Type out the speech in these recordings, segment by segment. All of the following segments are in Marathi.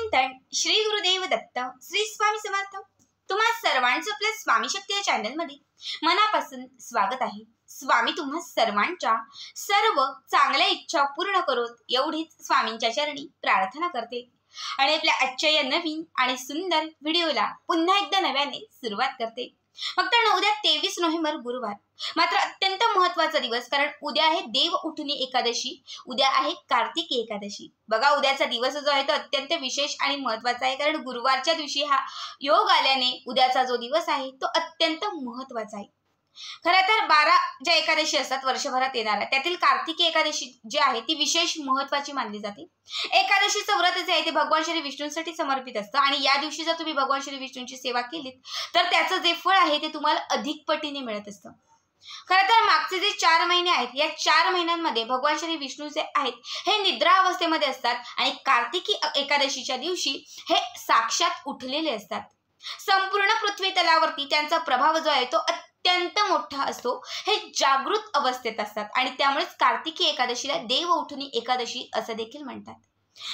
चिंतन श्री गुरुदेव दत्त श्री स्वामी समर्थ। तुम्हा सर्वांचं आपल्या स्वामी शक्ती या चॅनल मध्ये मनापासून स्वागत आहे। स्वामी तुम्हा सर्वांच्या सर्व चांगल्या इच्छा पूर्ण करोत एवढीच स्वामींच्या चरणी प्रार्थना करते आणि आपल्या आजच्या या नवीन आणि सुंदर व्हिडिओला पुन्हा एकदा नव्याने सुरुवात करते। फक्त उद्या 23 नोव्हेंबर गुरुवार मात्र अत्यंत महत्त्वाचा दिवस, कारण उद्या आहे देव उठणी एकादशी, उद्या आहे कार्तिकी एकादशी। बघा उद्याचा दिवस जो आहे तो अत्यंत विशेष आणि महत्त्वाचा आहे, कारण गुरुवारच्या दिवशी हा योग आल्याने उद्याचा जो दिवस आहे तो अत्यंत महत्त्वाचा आहे। खरं तर 12 ज्या एकादशी असतात वर्षभरात येणाऱ्या, त्यातील कार्तिकी एकादशी जी आहे ती विशेष महत्त्वाची मानली जाते। एकादशीचं व्रत जे आहे ते भगवान श्री विष्णूंसाठी समर्पित असतं आणि या दिवशी जर तुम्ही भगवान श्री विष्णूंची सेवा केलीत तर त्याचं जे फळ आहे ते तुम्हाला अधिक पटीने मिळत असतं। खरं तर मागचे जे 4 महिने आहेत या 4 महिन्यांमध्ये भगवान श्री विष्णू जे आहेत हे निद्रा अवस्थेमध्ये असतात आणि कार्तिकी एकादशीच्या दिवशी हे साक्षात उठलेले असतात। संपूर्ण पृथ्वी तलावरती त्यांचा प्रभाव जो आहे तो अत्यंत मोठा असतो। हे जागृत अवस्थेत असतात आणि त्यामुळेच कार्तिकी एकादशीला देव उठणी एकादशी असं देखील म्हणतात।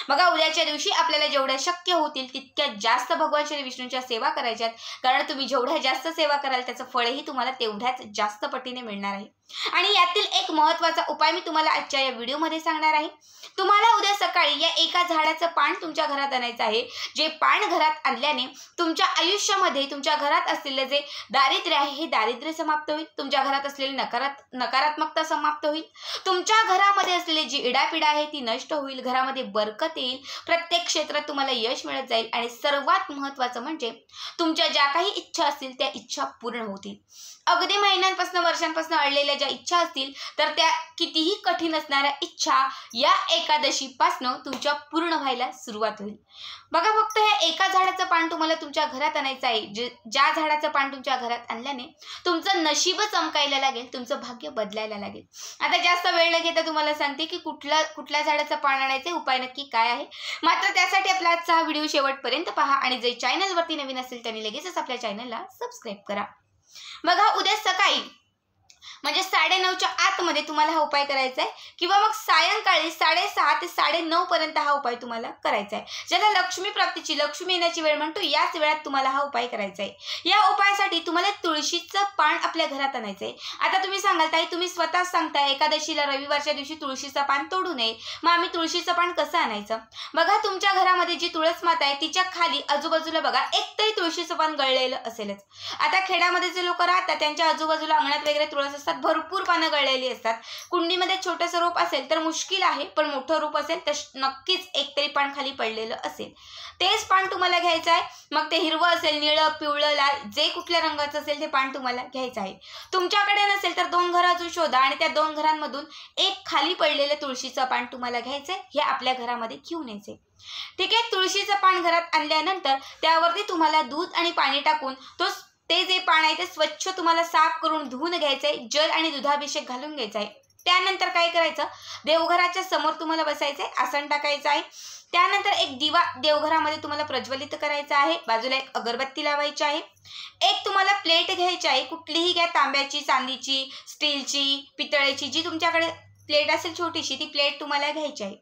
बघा उद्याच्या दिवशी आपल्याला जेवढ्या शक्य होतील तितक्या जास्त भगवान श्री विष्णूंच्या सेवा करायच्यात, कारण तुम्ही जेवढ्या जास्त सेवा कराल त्याचं फळही तुम्हाला तेवढ्याच जास्त पटीने मिळणार आहे। आणि यातील एक महत्त्वाचा उपाय मी तुम्हाला आजच्या या व्हिडिओमध्ये सांगणार आहे। तुम्हाला उद्या सकाळी या एका झाडाचं पान तुमच्या घरात आणायचं आहे। जे पान घरात आणल्याने तुमच्या आयुष्यामध्ये तुमच्या घरात असलेले जे दारिद्र्य आहे हे दारिद्र्य समाप्त होईल, तुमच्या घरात असलेली नकारात्मकता समाप्त होईल, तुमच्या घरामध्ये असलेली जी इडापिडा आहे ती नष्ट होईल, घरामध्ये बरकत येईल, प्रत्येक क्षेत्रात तुम्हाला यश मिळत जाईल आणि सर्वात महत्त्वाचं म्हणजे तुमच्या ज्या काही इच्छा असतील त्या इच्छा पूर्ण होतील। अगदी महिन्यांपासून वर्षांपासून अडलेल्या ज्या इच्छा असतील तर त्या कितीही कठीण असणाऱ्या इच्छा या एकादशीपासून तुमच्या पूर्ण व्हायला सुरुवात होईल। बघा फक्त हे एका झाडाचं पान तुम्हाला तुमच्या घरात आणायचं आहे। ज्या झाडाचं पान तुमच्या घरात आणल्याने तुमचं नशीब चमकायला लागेल, तुमचं भाग्य बदलायला लागेल। आता जास्त वेळ न घेता तुम्हाला सांगते की कुठल्या झाडाचं पान आणायचे, उपाय नक्की काय आहे। मात्र त्यासाठी आपला आजचा हा व्हिडिओ शेवटपर्यंत पहा आणि जे चॅनलवरती नवीन असेल त्यांनी लगेचच आपल्या चॅनलला सबस्क्राईब करा। बघा उद्या सकाळी म्हणजे 9:30च्या आतमध्ये तुम्हाला हा उपाय करायचा आहे किंवा मग सायंकाळी 6:30 ते 9:30 पर्यंत हा उपाय तुम्हाला करायचा आहे। ज्याला लक्ष्मी प्राप्तीची लक्ष्मी येण्याची वेळ म्हणतो याच वेळात तुम्हाला हा उपाय करायचा आहे। या उपायासाठी तुम्हाला तुळशीचं पान आपल्या घरात आणायचं आहे। आता तुम्ही सांगाल ताई तुम्ही स्वतःच सांगताय एकादशीला रविवारच्या दिवशी तुळशीचं पान तोडू नये, मग आम्ही तुळशीचं पान कसं आणायचं? बघा तुमच्या घरामध्ये जी तुळस माता आहे तिच्या खाली आजूबाजूला बघा एकतरी तुळशीचं पान गळलेलं असेलच। आता खेड्यामध्ये जे लोक राहतात त्यांच्या आजूबाजूला अंगणात वगैरे तुळस भरपूर पानं गळलेली असतात। कुंडीमध्ये छोटंसं रोप असेल तर मुश्किल आहे, पण मोठं रोप असेल तर नक्कीच एकतरी पान खाली पडलेलं असेल। तेच पान तुम्हाला घ्यायचं आहे, मग ते हिरवं असेल, निळं, पिवळं, लाल जे कुठल्या रंगाचं असेल ते पान तुम्हाला घ्यायचं आहे। तुमच्याकडे नसेल तर 2 घर अजून शोधा आणि त्या 2 घरांमधून एक खाली पडलेलं तुळशीचं पान तुम्हाला घ्यायचंय, हे आपल्या घरामध्ये घेऊन यायचंय। ठीक आहे, तुळशीचं पान घरात आणल्यानंतर त्यावरती तुम्हाला दूध आणि पाणी टाकून ते जे पान आहे ते स्वच्छ तुम्हाला साफ करून धुवून घ्यायचंय, जल आणि दुधाभिषेक घालून घ्यायचा आहे। त्यानंतर काय करायचं, देवघराच्या समोर तुम्हाला बसायचंय, आसन टाकायचं आहे। त्यानंतर एक दिवा देवघरामध्ये तुम्हाला प्रज्वलित करायचा आहे, बाजूला एक अगरबत्ती लावायची आहे। एक तुम्हाला प्लेट घ्यायची आहे, कुठलीही घ्या, तांब्याची, चांदीची, स्टीलची, पितळेची, जी तुमच्याकडे प्लेट असेल छोटीशी ती प्लेट तुम्हाला घ्यायची आहे।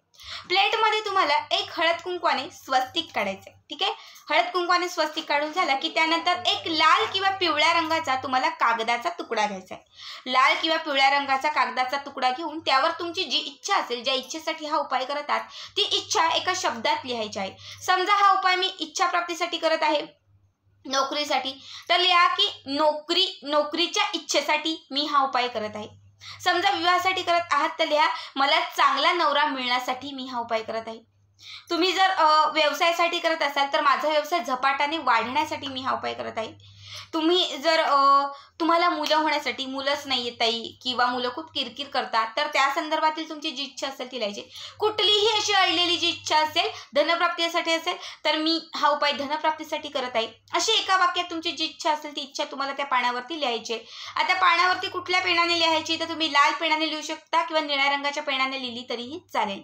प्लेटमध्ये तुम्हाला एक हळद कुंकवाने स्वस्तिक काढायचं आहे। ठीक आहे, हळद कुंकवाने स्वस्तिक काढून झाला की त्यानंतर एक लाल किंवा पिवळ्या रंगाचा तुम्हाला कागदाचा तुकडा घ्यायचा आहे। लाल किंवा पिवळ्या रंगाचा कागदाचा तुकडा घेऊन त्यावर तुमची जी इच्छा असेल, ज्या इच्छेसाठी हा उपाय करत आहात ती इच्छा एका शब्दात लिहायची आहे। समजा हा उपाय मी इच्छा प्राप्तीसाठी करत आहे, नोकरीसाठी, तर लिहा की नोकरीच्या इच्छेसाठी मी हा उपाय करत आहे। समजा विवाहासाठी करत आहात तर लिहा मला चांगला नवरा मिळण्यासाठी मी हा उपाय करत आहे। तुम्ही जर व्यवसायासाठी करत असाल तर माझा व्यवसाय झपाट्याने वाढण्यासाठी मी हा उपाय करत आहे। तुम्ही जर तुम्हाला मुलं होण्यासाठी, मुलंच नाही येत ताई किंवा मुलं खूप किरकिर करतात तर त्या संदर्भातील तुमची जी इच्छा असेल ती लिहायची। कुठलीही अशी अडलेली जी इच्छा असेल, धनप्राप्तीसाठी असेल तर मी हा उपाय धनप्राप्तीसाठी करत आहे, अशी एका वाक्यात तुमची जी इच्छा असेल ती इच्छा तुम्हाला त्या पानावरती लिहायची। आता पानावरती कुठल्या पेनाने लिहायची तर तुम्ही लाल पेनाने लिहू शकता किंवा निळ्या रंगाच्या पेनाने लिहिली तरीही चालेल।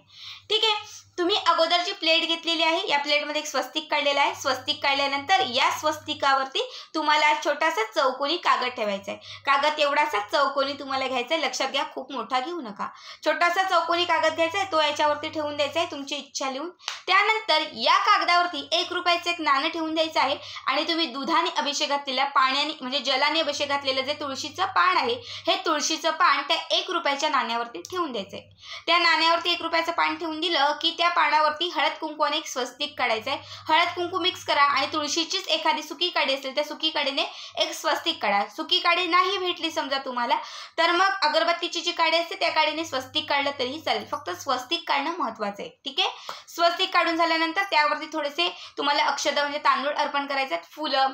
ठीक आहे, तुम्ही अगोदरची प्लेट घेतलेली आहे, या प्लेटमध्ये एक स्वस्तिक काढलेला आहे। स्वस्तिक काढल्यानंतर या स्वस्तिकावरती तुम्हाला तुम्हाला छोटासा चौकोनी कागद ठेवायचा आहे. कागद एवढासा चौकोनी तुम्हाला घ्यायचा आहे. लक्षात घ्या, खूप मोठा घेऊ नका. छोटासा चौकोनी कागद घ्यायचा आहे, तो याच्यावरती ठेवून द्यायचा आहे, तुमची इच्छा लिहून. त्यानंतर या कागदावरती 1 रुपयाचं एक नाणं ठेवून द्यायचं आहे आणि तुम्ही दुधाने अभिषेक घातलेल्या पाण्याने म्हणजे जलाने अभिषेक घातलेलं जे तुळशीचं पान आहे, हे तुळशीचं पान त्या 1 रुपयाच्या नाण्यावरती ठेवून द्यायचं आहे. त्या नाण्यावरती 1 रुपयाचं पान ठेवून दिलं की त्या पानावरती हळद कुंकवाने एक स्वस्तिक काढायचं आहे. हळद कुंकू मिक्स करा आणि तुळशीचीच एखादी सुकी काडी असेल त्या सुकी काडीने एक स्वस्तिक काढा. सुकी काडी नाही भेटली समजा तुम्हाला, तर मग अगरबत्तीची जी काडी असते त्या काडीने स्वस्तिक काढलं तरीही चालेल. फक्त स्वस्तिक काढणं महत्वाचं आहे. ठीक आहे. स्वस्तिक काढून झाल्यानंतर त्यावरती थोडेसे तुम्हाला अक्षता म्हणजे तांदूळ अर्पण करायचे, फुलं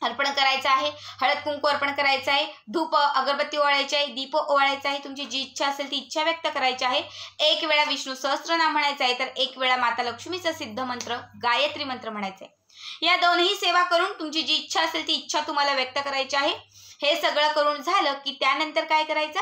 अर्पण करायचं आहे, हळद कुंकू अर्पण करायचं आहे, धूप अगरबत्ती ओवाळायची आहे, दीप ओवाळायचा आहे. तुमची जी इच्छा असेल ती इच्छा व्यक्त करायची आहे. 1 वेळा विष्णू सहस्त्रनाम म्हणायचं आहे, तर 1 वेळा माता लक्ष्मीचा सिद्ध मंत्र गायत्री मंत्र म्हणायचा आहे. या दोन्ही सेवा करून तुमची जी इच्छा असेल ती इच्छा तुम्हाला व्यक्त करायची आहे. हे सगळं करून झालं की त्यानंतर काय करायचं,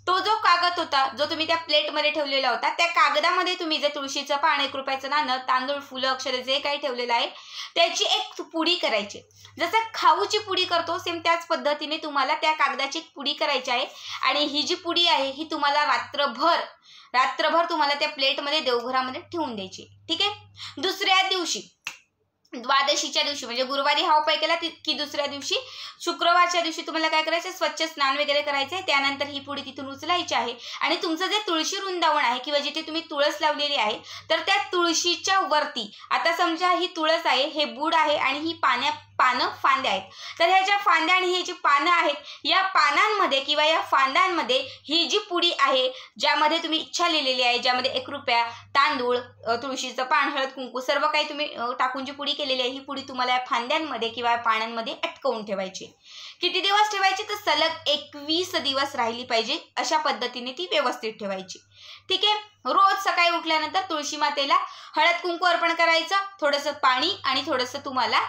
तो जो कागद होता जो तुम्ही त्या प्लेटमध्ये ठेवलेला होता, त्या कागदामध्ये तुम्ही जे तुळशीचं पान, 1 रुपयाचं नाणं, तांदूळ, फुलं, अक्षरे जे काही ठेवलेलं आहे त्याची एक पुडी करायची. जसं खाऊची पुडी करतो सेम त्याच पद्धतीने तुम्हाला त्या कागदाची एक पुडी करायची आहे. आणि ही जी पुडी आहे ही तुम्हाला रात्रभर तुम्हाला त्या प्लेटमध्ये देवघरामध्ये ठेवून द्यायची. ठीक आहे. दुसऱ्या दिवशी द्वादशीच्या दिवशी म्हणजे गुरुवारी हा उपाय केला की दुसऱ्या दिवशी शुक्रवारच्या दिवशी तुम्हाला काय करायचं, स्वच्छ स्नान वगैरे करायचं आहे. त्यानंतर ही पुडी तिथून उचलायची आहे आणि तुमचं जे तुळशी वृंदावन आहे किंवा जिथे तुम्ही तुळस लावलेली आहे तर त्या तुळशीच्या वरती, आता समजा ही तुळस आहे, हे बूड आहे आणि ही पानं फांद्या आहेत, तर ह्या ज्या फांद्या आणि ही जी पानं आहेत या पानांमध्ये किंवा या फांद्यांमध्ये ही जी पुडी आहे ज्यामध्ये तुम्ही इच्छा लिहिलेली आहे, ज्यामध्ये 1 रुपया, तांदूळ, तुळशीचं पान, हळद कुंकू सर्व काही तुम्ही टाकून जी पुडी केलेली आहे ही पुडी तुम्हाला या फांद्यांमध्ये किंवा पानांमध्ये अटकवून ठेवायची. किती दिवस ठेवायची, तर सलग 21 दिवस राहिली पाहिजे अशा पद्धतीने ती व्यवस्थित ठेवायची. ठीक आहे. रोज सकाळी उठल्यानंतर तुळशी मातेला हळद कुंकू अर्पण करायचं, थोडंसं पाणी आणि थोडंसं तुम्हाला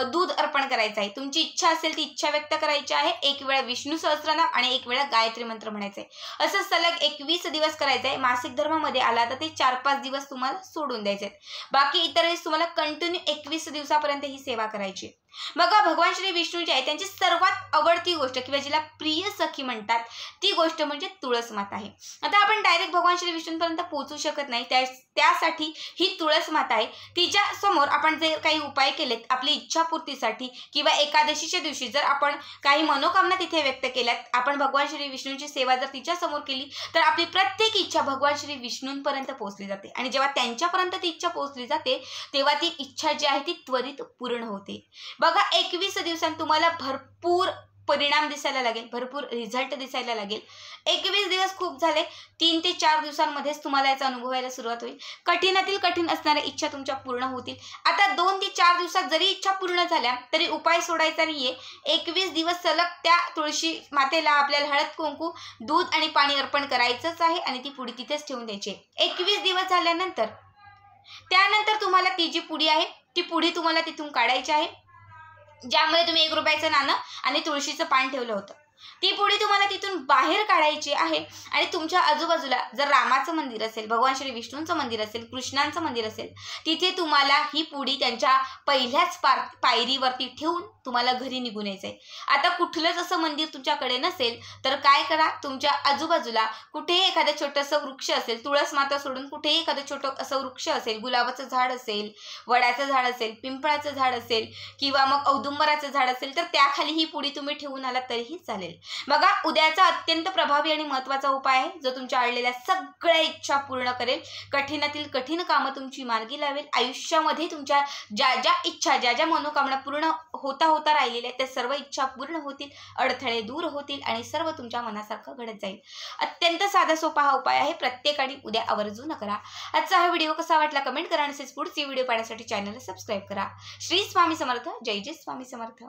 दूध अर्पण करायचं आहे. तुमची इच्छा असेल ती इच्छा व्यक्त करायची आहे. 1 वेळा विष्णू सहस्त्रनाम आणि 1 वेळा गायत्री मंत्र म्हणायचं आहे. असं सलग 21 दिवस करायचं आहे. मासिक धर्मामध्ये आला तर ते 4-5 दिवस तुम्हाला सोडून द्यायचे आहेत. बाकी इतर वेळेस तुम्हाला कंटिन्यू 21 दिवसापर्यंत ही सेवा करायची. बघा, भगवान श्री विष्णू जे आहे त्यांची सर्वात आवडती गोष्ट किंवा जिला प्रिय सखी म्हणतात ती गोष्ट म्हणजे तुळस माता आहे. आता आपण डायरेक्ट भगवान श्री विष्णूंपर्यंत पोहोचू शकत नाही, त्यासाठी ही तुळस माता आहे. तिच्या समोर आपण जे काही उपाय केलेत आपली इच्छापूर्तीसाठी किंवा एकादशीच्या दिवशी जर आपण काही मनोकामना तिथे व्यक्त केल्यात, आपण भगवान श्री विष्णूंची सेवा जर तिच्या समोर केली तर आपली प्रत्येक इच्छा भगवान श्री विष्णूंपर्यंत पोहोचली जाते. आणि जेव्हा त्यांच्यापर्यंत ती इच्छा पोहोचली जाते तेव्हा ती इच्छा जी आहे ती त्वरित पूर्ण होते. बघा, 21 दिवसांत तुम्हाला भरपूर परिणाम दिसायला लागेल, भरपूर रिझल्ट दिसायला लागेल. 21 दिवस खूप झाले, 3 ते 4 दिवसांमध्येच तुम्हाला याचा अनुभव व्हायला सुरुवात होईल. कठीणातील कठीण असणाऱ्या इच्छा तुमच्या पूर्ण होतील. आता 2 ते 4 दिवसात जरी इच्छा पूर्ण झाल्या तरी उपाय सोडायचा नाहीये. 21 दिवस सलग त्या तुळशी मातेला आपल्याला हळद कुंकू, दूध आणि पाणी अर्पण करायचंच आहे आणि ती पुडी तिथेच ठेवून द्यायची. 21 दिवस झाल्यानंतर त्यानंतर तुम्हाला ती जी पुडी आहे ती पुडी तुम्हाला तिथून काढायची आहे ज्यामध्ये तुम्ही 1 रुपयाचं नाणं आणि तुळशीचं पान ठेवलं होतं. ती पुडी तुम्हाला तिथून बाहेर काढायची आहे आणि तुमच्या आजूबाजूला जर रामाचं मंदिर असेल, भगवान श्री विष्णूंचं मंदिर असेल, कृष्णांचं मंदिर असेल, तिथे तुम्हाला ही पुडी त्यांच्या पहिल्याच पायरीवरती ठेवून तुम्हाला घरी निघून यायचं आहे. आता कुठलंच असं मंदिर तुमच्याकडे नसेल तर काय करा, तुमच्या आजूबाजूला कुठेही एखादं छोटंसं वृक्ष असेल, तुळस माता सोडून कुठेही एखादं छोटं असं वृक्ष असेल, गुलाबाचं झाड असेल, वडाचं झाड असेल, पिंपळाचं झाड असेल किंवा मग औदुंबराचं झाड असेल तर त्याखाली ही पुडी तुम्ही ठेवून आला तरीही चालेल. बघा, उद्याचा अत्यंत प्रभावी आणि महत्त्वाचा उपाय आहे जो तुमच्या अडलेल्या सगळ्या इच्छा पूर्ण करेल, कठीणातील कठीण कामं तुमची मार्गी लावेल. आयुष्यामध्ये तुमच्या ज्या ज्या इच्छा, ज्या ज्या मनोकामना पूर्ण होता राहिलेल्या त्या सर्व इच्छा पूर्ण होतील, अडथळे दूर होतील आणि सर्व तुमच्या मनासारखं घडत जाईल. अत्यंत साधा सोपा हा उपाय आहे. प्रत्येकाने उद्या आवर्जून करा. आजचा हा व्हिडिओ कसा वाटला कमेंट करा आणि पुढचे व्हिडिओ पाहण्यासाठी चॅनलला सबस्क्राईब करा. श्री स्वामी समर्थ. जय जय स्वामी समर्थ.